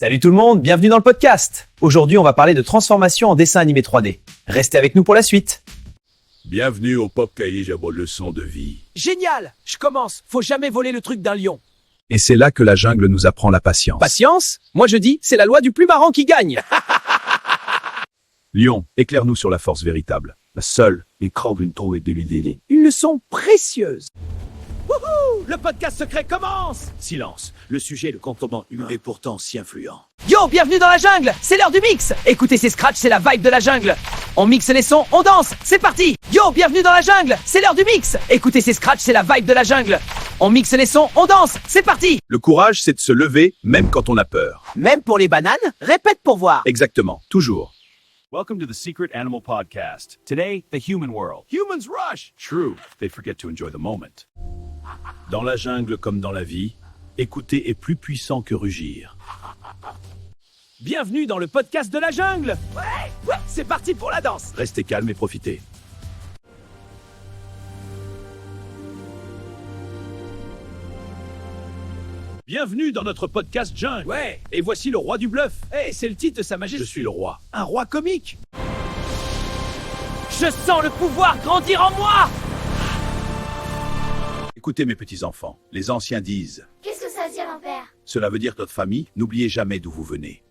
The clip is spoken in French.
Salut tout le monde, bienvenue dans le podcast. Aujourd'hui, on va parler de transformation en dessin animé 3D. Restez avec nous pour la suite. Bienvenue au Pop Cahier à vos leçons de vie. Génial! Je commence. Faut jamais voler le truc d'un lion. Et c'est là que la jungle nous apprend la patience. Patience? Moi je dis, c'est la loi du plus marrant qui gagne. Lion, éclaire-nous sur la force véritable. La seule et et de l'idée. Une leçon précieuse. Wouhou! Le podcast secret commence! Silence. Le sujet, le contournement humain, est pourtant si influent. Yo, bienvenue dans la jungle! C'est l'heure du mix! Écoutez ces scratchs, c'est la vibe de la jungle. On mixe les sons, on danse, c'est parti! Yo, bienvenue dans la jungle! C'est l'heure du mix! Écoutez ces scratchs, c'est la vibe de la jungle. On mixe les sons, on danse, c'est parti! Le courage, c'est de se lever, même quand on a peur. Même pour les bananes? Répète pour voir. Exactement, toujours. Welcome to the Secret Animal Podcast. Today, the human world. Humans rush. True, they forget to enjoy the moment. Dans la jungle comme dans la vie, écouter est plus puissant que rugir. Bienvenue dans le podcast de la jungle! Ouais, c'est parti pour la danse! Restez calme et profitez. Bienvenue dans notre podcast jungle. Ouais, Et voici le roi du bluff. c'est le titre de Sa Majesté. Je suis le roi. Un roi comique. Je sens le pouvoir grandir en moi! Écoutez mes petits-enfants, les anciens disent Qu'est-ce que ça veut dire, mon père? « Cela veut dire notre famille, n'oubliez jamais d'où vous venez.